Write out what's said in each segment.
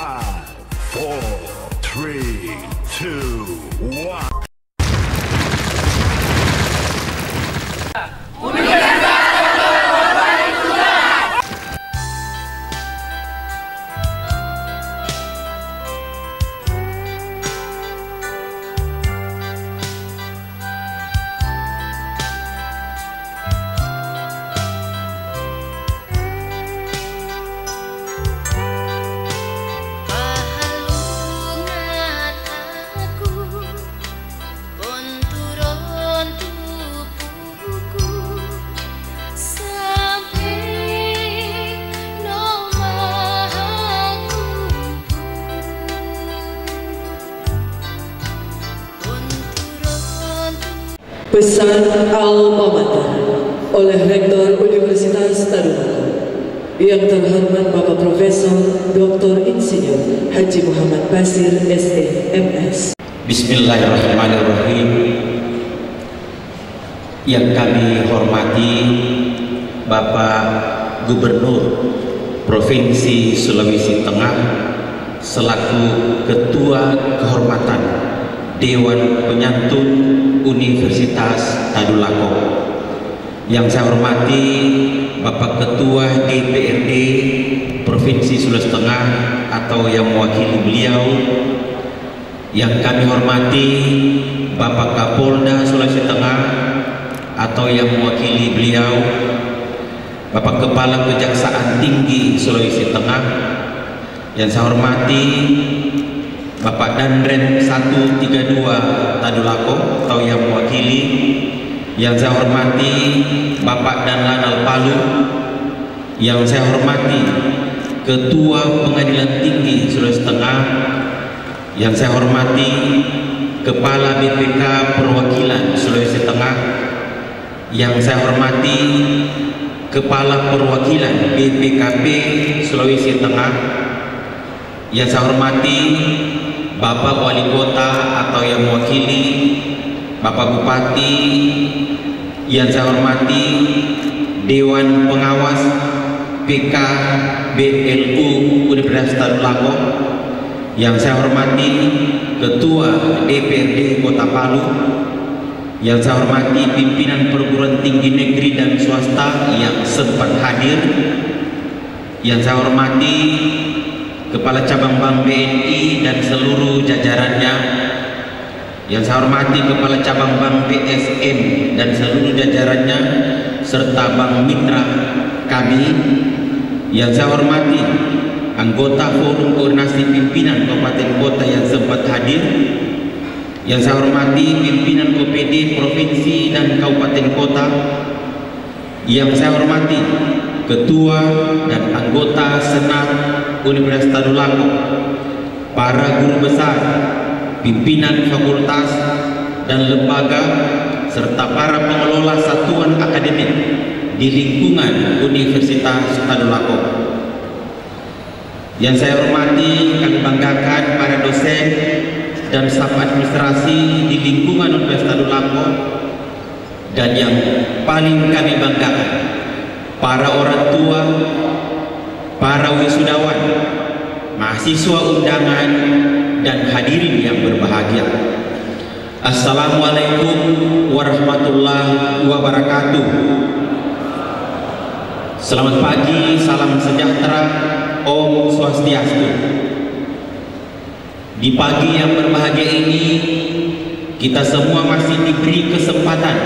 5, 4, 3, 2, 1. Pesan Alma Mater oleh Rektor Universitas Tadulako yang terhormat Bapak Profesor Dr. Insinyur Haji Muhammad Basir S.M.S. Bismillahirrahmanirrahim. Yang kami hormati Bapak Gubernur Provinsi Sulawesi Tengah selaku Ketua Kehormatan Dewan Penyantun Universitas Tadulako. Yang saya hormati Bapak Ketua DPRD Provinsi Sulawesi Tengah atau yang mewakili beliau. Yang kami hormati Bapak Kapolda Sulawesi Tengah atau yang mewakili beliau, Bapak Kepala Kejaksaan Tinggi Sulawesi Tengah. Yang saya hormati Bapak Danren 132 Tadulako atau yang mewakili. Yang saya hormati Bapak Danlanal Palu. Yang saya hormati Ketua Pengadilan Tinggi Sulawesi Tengah. Yang saya hormati Kepala BPK Perwakilan Sulawesi Tengah. Yang saya hormati Kepala Perwakilan BPKP Sulawesi Tengah. Yang saya hormati Bapak Wali Kota atau yang mewakili Bapak Bupati. Yang saya hormati Dewan Pengawas PKBLU Universitas Tadulako. Yang saya hormati Ketua DPRD Kota Palu. Yang saya hormati pimpinan perguruan tinggi negeri dan swasta yang sempat hadir. Yang saya hormati Kepala Cabang Bank BNI dan seluruh jajarannya. Yang saya hormati Kepala Cabang Bank BSN dan seluruh jajarannya serta bank mitra kami. Yang saya hormati anggota Forum Koordinasi Pimpinan Kabupaten Kota yang sempat hadir. Yang saya hormati pimpinan OPD Provinsi dan Kabupaten Kota. Yang saya hormati Ketua dan anggota Senat Universitas Tadulako, para guru besar, pimpinan fakultas dan lembaga, serta para pengelola satuan akademik di lingkungan Universitas Tadulako. Yang saya hormati, kami banggakan para dosen dan staf administrasi di lingkungan Universitas Tadulako. Dan yang paling kami banggakan, para orang tua, para wisudawan, mahasiswa undangan, dan hadirin yang berbahagia. Assalamualaikum warahmatullahi wabarakatuh. Selamat pagi, salam sejahtera, Om Swastiastu. Di pagi yang berbahagia ini, kita semua masih diberi kesempatan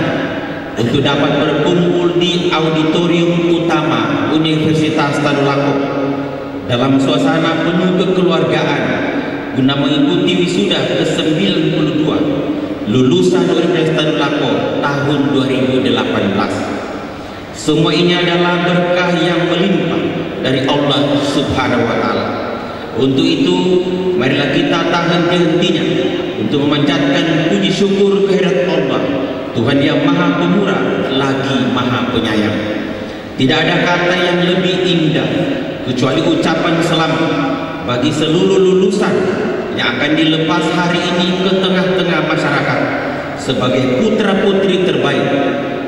untuk dapat berkumpul di auditorium utama Universitas Tadulako dalam suasana penuh kekeluargaan guna mengikuti wisuda ke-92 lulusan Universitas Tadulako tahun 2018. Semua ini adalah berkah yang melimpah dari Allah Subhanahu wa Ta'ala. Untuk itu, marilah kita tahan henti-hentinya untuk memanjatkan puji syukur kehadirat Allah, Tuhan yang Maha Pemurah lagi Maha Penyayang. Tidak ada kata yang lebih indah kecuali ucapan selamat bagi seluruh lulusan yang akan dilepas hari ini ke tengah-tengah masyarakat sebagai putra-putri terbaik,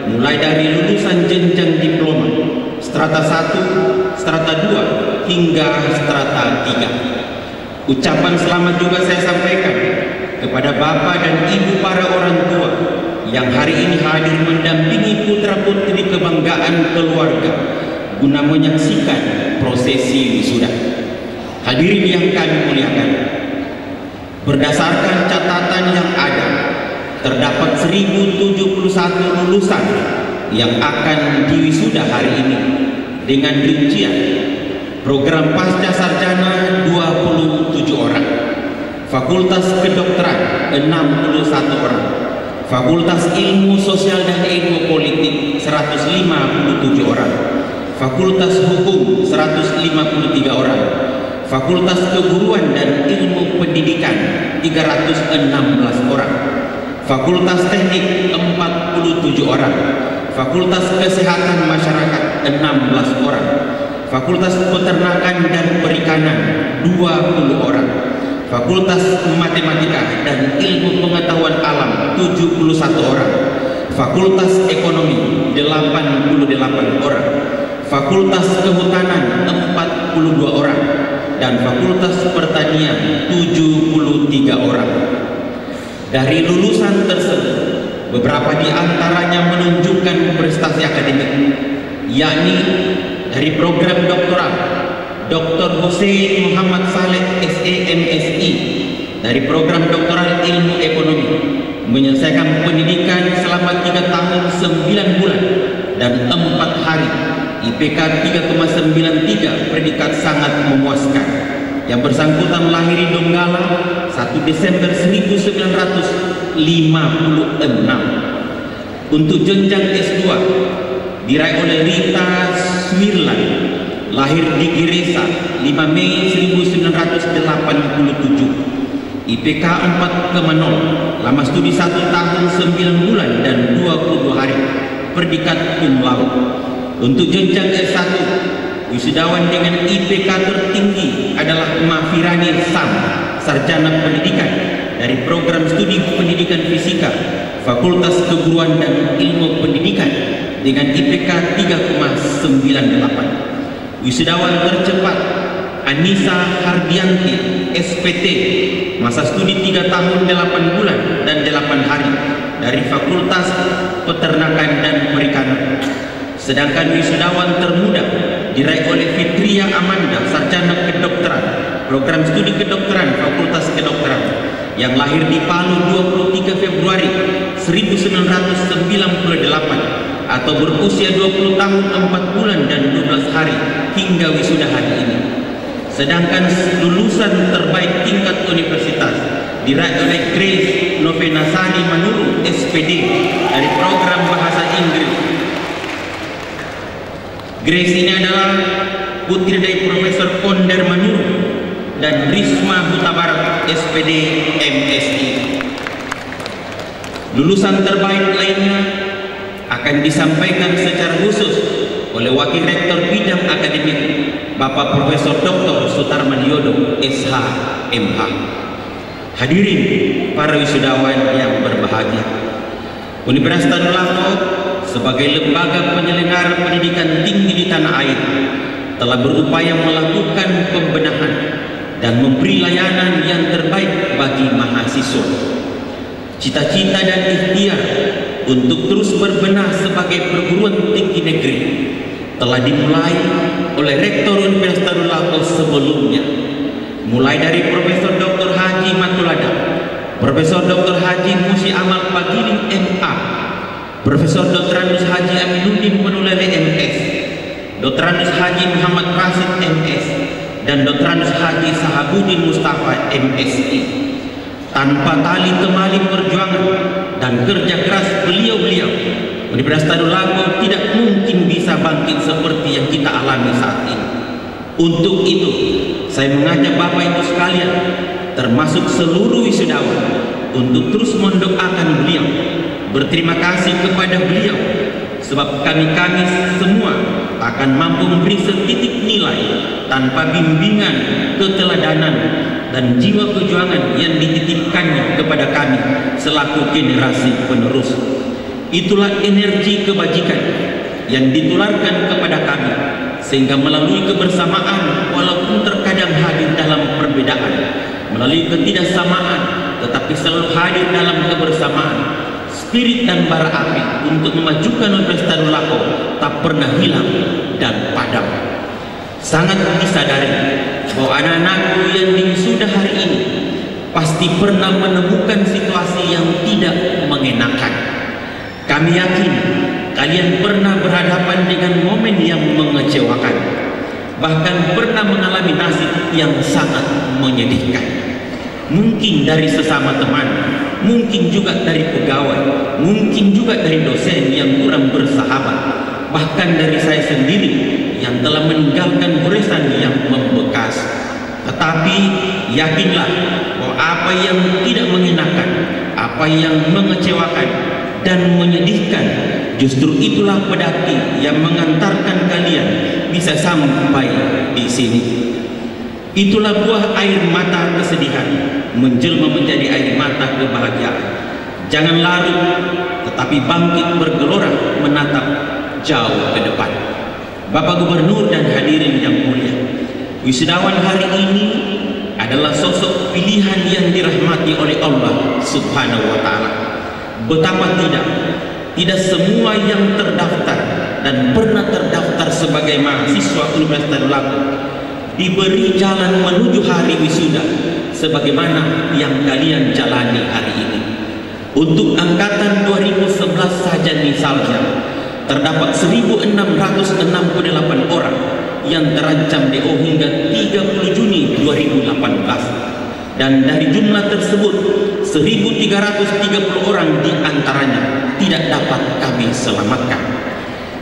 mulai dari lulusan jenjang diploma, strata 1, strata 2, hingga strata 3. Ucapan selamat juga saya sampaikan kepada Bapak dan Ibu para orang tua yang hari ini hadir mendampingi putra-putri kebanggaan keluarga guna menyaksikan prosesi wisuda. Hadirin yang kami muliakan, berdasarkan catatan yang ada, terdapat 1071 lulusan yang akan diwisuda hari ini dengan rincian program pasca sarjana 27 orang, Fakultas Kedokteran 61 orang, Fakultas Ilmu Sosial dan Ilmu Politik 157 orang, Fakultas Hukum 153 orang, Fakultas Keguruan dan Ilmu Pendidikan 316 orang, Fakultas Teknik 47 orang, Fakultas Kesehatan Masyarakat 16 orang, Fakultas Peternakan dan Perikanan 20 orang, Fakultas Matematika dan Ilmu Pengetahuan Alam 71 orang, Fakultas Ekonomi 88 orang, Fakultas Kehutanan 42 orang, dan Fakultas Pertanian 73 orang. Dari lulusan tersebut, beberapa di antaranya menunjukkan prestasi akademik, yakni dari program doktoral Dr. Hussein Muhammad Saleh SEMSI, dari program doktoral Ilmu Ekonomi, menyelesaikan pendidikan selama 3 tahun 9 bulan dan 4 hari, IPK 3,93, predikat sangat memuaskan. Yang bersangkutan melahiri Donggala 1 Desember 1956. Untuk jenjang S2 diraih oleh Rita Smirlan, lahir di Giresa 5 Mei 1987, IPK 4,0, lama studi 1 tahun 9 bulan dan 22 hari, predikat cum laude. Untuk jenjang S1, wisudawan dengan IPK tertinggi adalah Mafirani Sam, sarjana pendidikan dari program studi pendidikan fisika, Fakultas Keguruan dan Ilmu Pendidikan dengan IPK 3,98. Wisudawan tercepat Anissa Hardianti, SPT, masa studi 3 tahun 8 bulan dan 8 hari dari Fakultas Peternakan dan Perikanan. Sedangkan wisudawan termuda diraih oleh Fitria Amanda, sarjana kedokteran, program studi kedokteran, Fakultas Kedokteran, yang lahir di Palu 23 Februari 1998 atau berusia 20 tahun 4 bulan dan 12 hari hingga wisuda hari ini. Sedangkan lulusan terbaik tingkat universitas diraih oleh Grace Novenasari Manuru, SPD, dari program Bahasa Inggris. Grace ini adalah putri dari Profesor Konder Manuru dan Risma Huta Barat, SPD, MSI. Lulusan terbaik lainnya akan disampaikan secara khusus oleh Wakil Rektor Bidang Akademik, Bapak Profesor Dr. Sutarman Yodo, SH, MH. Hadirin para wisudawan yang berbahagia, Universitas Tadulako sebagai lembaga penyelenggara pendidikan tinggi di tanah air telah berupaya melakukan pembenahan dan memberi layanan yang terbaik bagi mahasiswa. Cita-cita dan ikhtiar untuk terus berbenah sebagai perguruan tinggi negeri telah dimulai oleh Rektor Universitas Tadulako sebelumnya, mulai dari Profesor Dr. Haji Matulada, Profesor Dr. Haji Musi Amal Pagiling MA, Profesor Dr. Anus Haji Aminuddin Penulele MS, Dr. Anus Haji Muhammad Rasid MS, dan Dr. Anus Haji Sahabudin Mustafa MSI. Tanpa tali temali perjuangan dan kerja keras beliau-beliau, Universitas Tadulako tidak mungkin bisa bangkit seperti yang kita alami saat ini. Untuk itu, saya mengajak Bapak Ibu sekalian, termasuk seluruh wisudawan, untuk terus mendoakan beliau, berterima kasih kepada beliau, sebab kami semua akan mampu memberi setitik nilai tanpa bimbingan, keteladanan, dan jiwa perjuangan yang dititipkannya kepada kami selaku generasi penerus. Itulah energi kebajikan yang ditularkan kepada kami, sehingga melalui kebersamaan walaupun terkadang hadir dalam perbedaan, melalui ketidaksamaan, tetapi selalu hadir dalam kebersamaan. Spirit dan bara api untuk memajukan Universitas Darul Lako tak pernah hilang dan padam. Sangat disadari bahwa anak-anakku yang diwisuda hari ini pasti pernah menemukan situasi yang tidak mengenakan. Kami yakin kalian pernah berhadapan dengan momen yang mengecewakan, bahkan pernah mengalami nasib yang sangat menyedihkan. Mungkin dari sesama teman, mungkin juga dari pegawai, mungkin juga dari dosen yang kurang bersahabat, bahkan dari saya sendiri yang telah meninggalkan goresan yang membekas. Tetapi yakinlah bahwa apa yang tidak mengenakan, apa yang mengecewakan dan menyedihkan, justru itulah pedati yang mengantarkan kalian bisa sampai di sini. Itulah buah air mata kesedihan menjelma menjadi air mata kebahagiaan. Jangan larut, tetapi bangkit bergelora menatap jauh ke depan. Bapak Gubernur dan hadirin yang mulia, wisudawan hari ini adalah sosok pilihan yang dirahmati oleh Allah Subhanahu wa Ta'ala. Betapa tidak semua yang terdaftar dan pernah terdaftar sebagai mahasiswa Universitas Darul Lako diberi jalan menuju hari wisuda sebagaimana yang kalian jalani hari ini. Untuk angkatan 2011 saja misalnya, terdapat 1.668 orang yang terancam DO hingga 30 Juni 2018, dan dari jumlah tersebut 1.330 orang diantaranya tidak dapat kami selamatkan,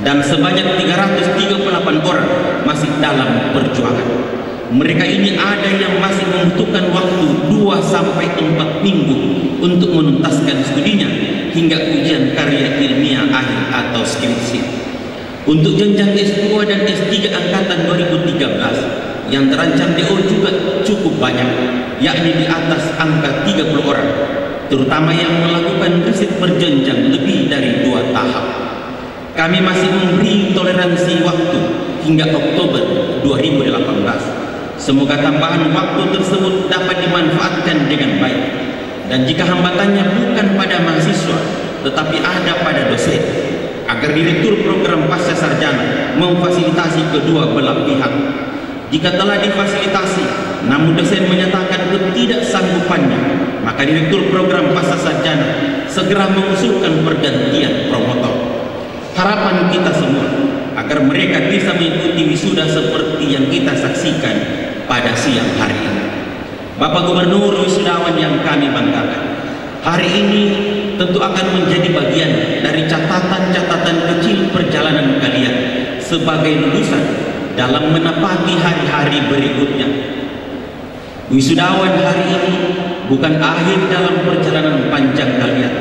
dan sebanyak 338 orang masih dalam perjuangan. Mereka ini ada yang masih membutuhkan waktu 2-4 minggu untuk menuntaskan studinya hingga ujian karya ilmiah akhir atau skripsi. Untuk jenjang S2 dan S3 angkatan 2013 yang terancam DO juga cukup banyak, yakni di atas angka 30 orang, terutama yang melakukan riset berjenjang lebih dari 2 tahap. Kami masih memberi toleransi waktu hingga Oktober 2018. Semoga tambahan waktu tersebut dapat dimanfaatkan dengan baik. Dan jika hambatannya bukan pada mahasiswa, tetapi ada pada dosen, agar direktur program pasca sarjana memfasilitasi kedua belah pihak. Jika telah difasilitasi, namun dosen menyatakan ketidaksanggupannya, maka direktur program pasca sarjana segera mengusulkan pergantian promotor. Harapan kita semua agar mereka bisa mengikuti wisuda seperti yang kita saksikan pada siang hari ini. Bapak Gubernur, wisudawan yang kami banggakan, hari ini tentu akan menjadi bagian dari catatan-catatan kecil perjalanan kalian sebagai lulusan dalam menapaki hari-hari berikutnya. Wisudawan hari ini bukan akhir dalam perjalanan panjang kalian,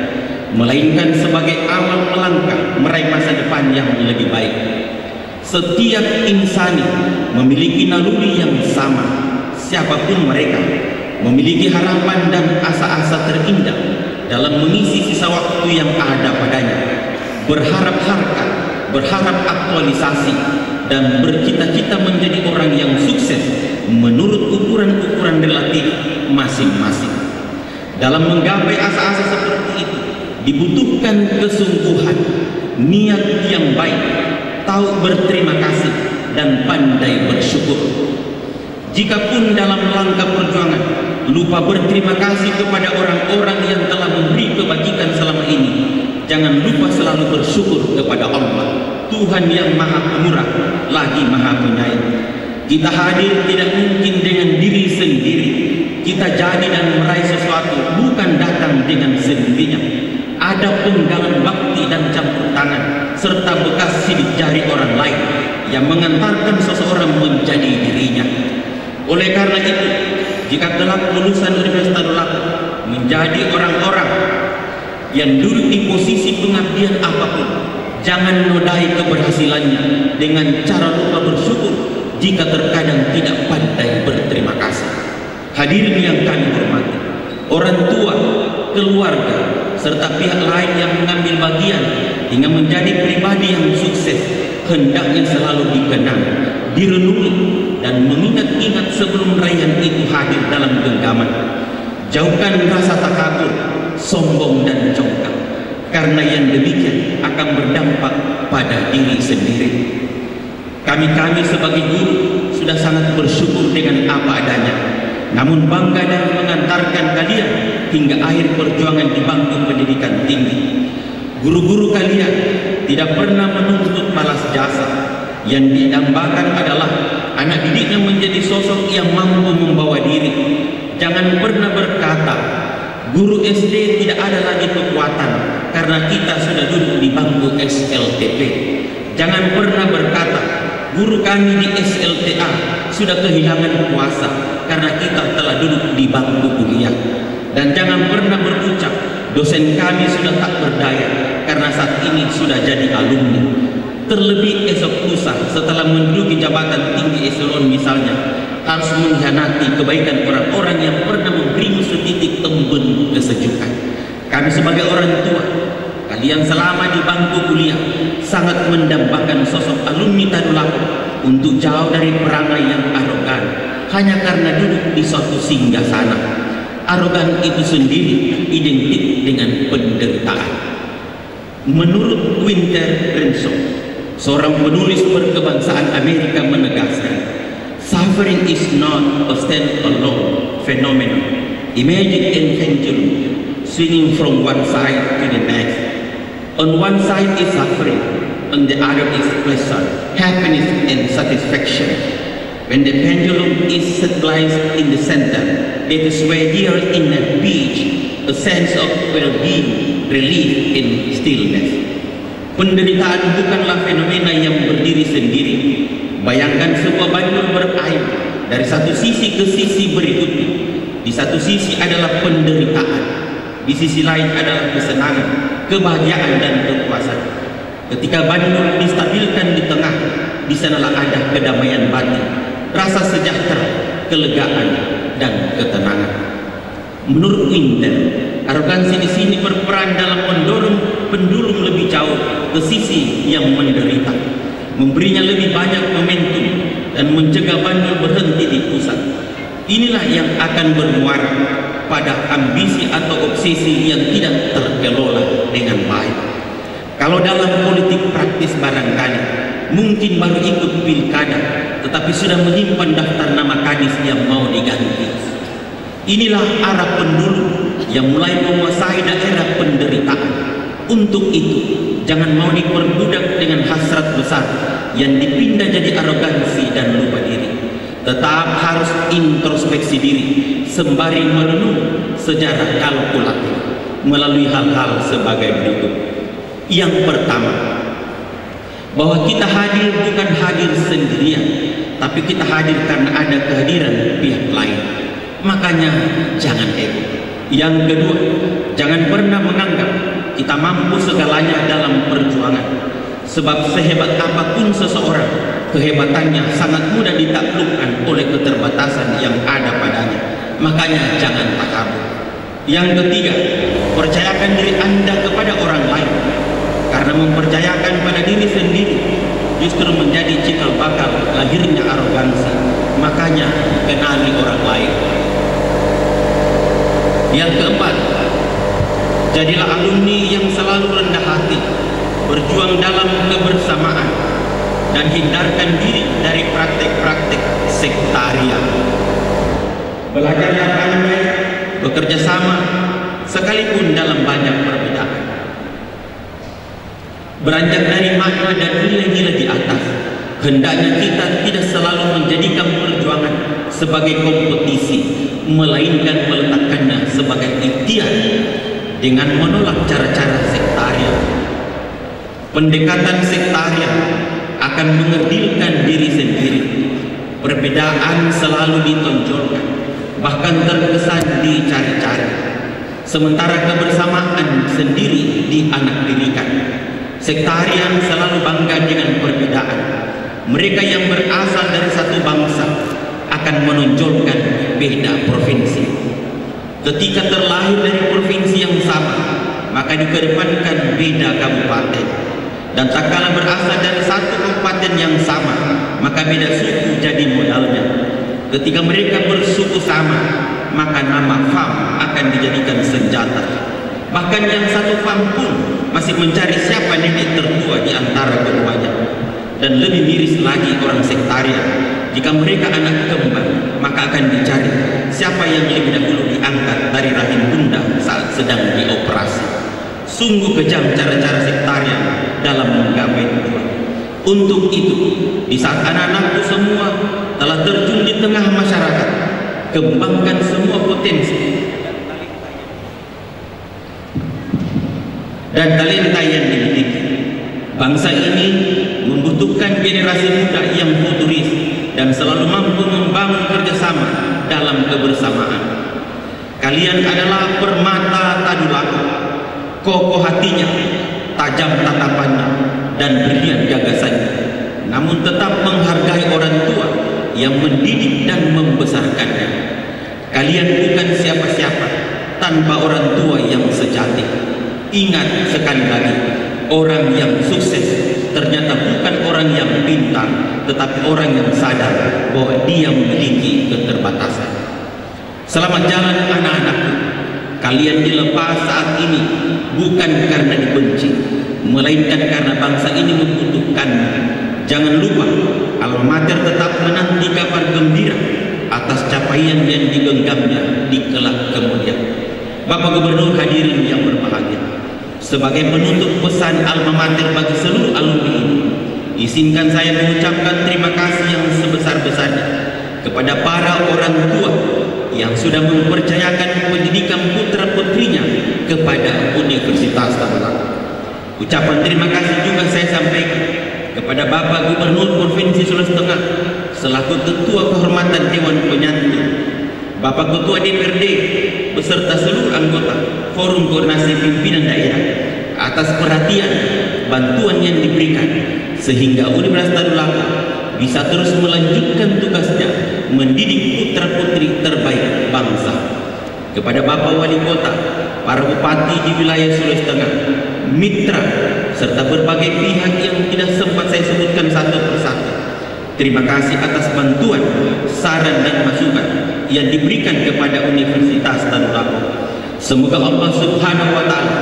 melainkan sebagai awal melangkah meraih masa depan yang lebih baik. Setiap insani memiliki naluri yang sama, siapapun mereka, memiliki harapan dan asa-asa terindah dalam mengisi sisa waktu yang ada padanya, berharap harkat, berharap aktualisasi, dan bercita-cita menjadi orang yang sukses menurut ukuran-ukuran relatif masing-masing. Dalam menggapai asa-asa seperti itu dibutuhkan kesungguhan, niat yang baik, tahu berterima kasih, dan pandai bersyukur. Jikapun dalam langkah perjuangan lupa berterima kasih kepada orang-orang yang telah memberi kebajikan selama ini, jangan lupa selalu bersyukur kepada Allah, Tuhan yang Maha Pemurah lagi Maha Penyayang. Kita hadir tidak mungkin dengan diri sendiri. Kita jadi dan meraih sesuatu bukan datang dengan sendirinya. Ada penggalan bakti dan campur tangan serta bekas sidik jari orang lain yang mengantarkan seseorang menjadi dirinya. Oleh karena itu, jika kelak lulusan Universitas Darul Lako menjadi orang-orang yang duduk di posisi pengabdian apapun, jangan nodai keberhasilannya dengan cara lupa bersyukur jika terkadang tidak pandai berterima kasih. Hadirin yang kami hormati, orang tua, keluarga, serta pihak lain yang mengambil bagian hingga menjadi pribadi yang sukses hendaknya selalu dikenang direnungi dan mengingat-ingat sebelum rayaan itu hadir dalam genggaman. Jauhkan rasa takabur, sombong dan congkak, karena yang demikian akan berdampak pada diri sendiri. Kami sebagai guru sudah sangat bersyukur dengan apa adanya, namun bangga dan mengantarkan kalian hingga akhir perjuangan di bangku pendidikan tinggi. Guru-guru kalian tidak pernah menuntut balas jasa. Yang didambakan adalah anak didiknya menjadi sosok yang mampu membawa diri. Jangan pernah berkata, guru SD tidak ada lagi kekuatan karena kita sudah duduk di bangku SLTP. Jangan pernah berkata, guru kami di SLTA sudah kehilangan kuasa karena kita telah duduk di bangku kuliah. Dan jangan pernah berucap, dosen kami sudah tak berdaya karena saat ini sudah jadi alumni. Terlebih esok lusa setelah menduduki jabatan tinggi eselon misalnya, harus mengkhianati kebaikan orang-orang yang pernah memberimu setitik embun kesejukan. Kami sebagai orang tua, kalian selama di bangku kuliah sangat mendambakan sosok alumni Tadulako untuk jauh dari perangai yang arogan hanya karena duduk di suatu singgasana. Arogan itu sendiri identik dengan penderitaan. Menurut Winter Renson, seorang penulis berkebangsaan Amerika, menegaskan, suffering is not a stand-alone phenomenon. Imagine a pendulum swinging from one side to the next. On one side is suffering, on the other is pleasure, happiness and satisfaction. When the pendulum is stabilized in the center, that is where there in a beach, a sense of well-being, relief and stillness. Penderitaan bukanlah fenomena yang berdiri sendiri. Bayangkan sebuah banjir berair dari satu sisi ke sisi berikutnya. Di satu sisi adalah penderitaan, di sisi lain adalah kesenangan, kebahagiaan dan kepuasan. Ketika banjir distabilkan di tengah, di sanalah ada kedamaian batin, rasa sejahtera, kelegaan dan ketenangan. Menurut Winter, arogansi di sini berperan dalam mendorong pendulum lebih jauh ke sisi yang menderita, memberinya lebih banyak momentum dan mencegah banjir berhenti di pusat. Inilah yang akan bermuara pada ambisi atau obsesi yang tidak terkelola dengan baik. Kalau dalam politik praktis barangkali mungkin baru ikut pilkada, tetapi sudah menyimpan daftar nama kadis yang mau diganti. Inilah arah pendulum yang mulai menguasai daerah penderitaan. Untuk itu, jangan mau diperbudak dengan hasrat besar yang dipindah jadi arogansi dan lupa diri. Tetap harus introspeksi diri sembari merenung sejarah kalkulatif melalui hal-hal sebagai berikut. Yang pertama, bahwa kita hadir bukan hadir sendirian, tapi kita hadir karena ada kehadiran pihak lain. Makanya jangan ego. Yang kedua, jangan pernah menganggap kita mampu segalanya dalam perjuangan. Sebab sehebat apapun seseorang, kehebatannya sangat mudah ditaklukkan oleh keterbatasan yang ada padanya. Makanya jangan takabur. Yang ketiga, percayakan diri Anda kepada orang lain. Karena mempercayakan pada diri sendiri justru menjadi cikal bakal lahirnya arogansi. Makanya kenali orang lain. Yang keempat, jadilah alumni yang selalu rendah hati, berjuang dalam kebersamaan, dan hindarkan diri dari praktek-praktek sektarian. Belajar yang pandai, bekerja sama, sekalipun dalam banyak perbedaan. Beranjak dari makna dan nilai-nilai di atas, hendaknya kita tidak selalu menjadikan perjuangan sebagai kompetisi, melainkan meletakkannya sebagai ikhtiar dengan menolak cara-cara sektarian. Pendekatan sektarian akan mengerdilkan diri sendiri. Perbedaan selalu ditonjolkan, bahkan terkesan dicari-cari, sementara kebersamaan sendiri dianaktirikan. Sektarian selalu bangga dengan perbedaan. Mereka yang berasal dari satu bangsa akan menonjolkan beda provinsi. Ketika terlahir dari provinsi yang sama, maka dikedepankan beda kabupaten. Dan tak kala berasal dari satu kabupaten yang sama, maka beda suku jadi modalnya. Ketika mereka bersuku sama, maka nama fam akan dijadikan senjata. Bahkan yang satu fam pun masih mencari siapa nenek tertua di antara keduanya. Dan lebih miris lagi orang sektarian, jika mereka anak kembar, maka akan dicari siapa yang lebih dahulu diangkat dari rahim bunda saat sedang dioperasi. Sungguh kejam cara-cara sektarian dalam menggapai tujuan. Untuk itu, di saat anak-anakku semua telah terjun di tengah masyarakat, kembangkan semua potensi dan talenta yang dimiliki. Bangsa ini membutuhkan generasi muda yang futuris dan selalu mampu membangun kerjasama dalam kebersamaan. Kalian adalah permata Tadulako, kokoh hatinya, tajam tatapannya, dan brilian gagasannya. Namun tetap menghargai orang tua yang mendidik dan membesarkannya. Kalian bukan siapa-siapa tanpa orang tua yang sejati. Ingat sekali lagi, orang yang sukses ternyata bukan orang yang pintar, tetapi orang yang sadar bahwa dia memiliki keterbatasan. Selamat jalan anak-anakku. Kalian dilepas saat ini bukan karena dibenci, melainkan karena bangsa ini membutuhkannya. Jangan lupa, alma mater tetap menanti kabar gembira atas capaian yang digenggamnya di kelak kemudian. Bapak Gubernur hadirin yang berbahagia, sebagai penutup pesan alma mater bagi seluruh alumni ini, izinkan saya mengucapkan terima kasih yang sebesar-besarnya kepada para orang tua yang sudah mempercayakan pendidikan putra-putrinya kepada Universitas Tadulako. Ucapan terima kasih juga saya sampaikan kepada Bapak Gubernur Provinsi Sulawesi Tengah selaku Ketua Kehormatan Dewan Penyantun, Bapak Ketua DPRD beserta seluruh anggota Forum Koordinasi Pimpinan Daerah atas perhatian bantuan yang diberikan sehingga Universitas Tadulako bisa terus melanjutkan tugasnya mendidik putra-putri terbaik bangsa. Kepada Bapak Wali Kota, para bupati di wilayah Sulawesi Tengah, mitra, serta berbagai pihak yang tidak sempat saya sebutkan satu persatu, terima kasih atas bantuan, saran dan masukan yang diberikan kepada Universitas Tadulako. Semoga Allah Subhanahu wa Ta'ala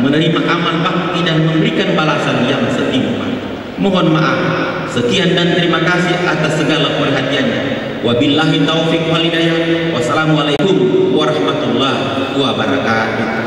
menerima amal bakti dan memberikan balasan yang setimpal. Mohon maaf, sekian dan terima kasih atas segala perhatiannya. Wabillahi taufiq wal hidayah. Wassalamualaikum warahmatullahi wabarakatuh.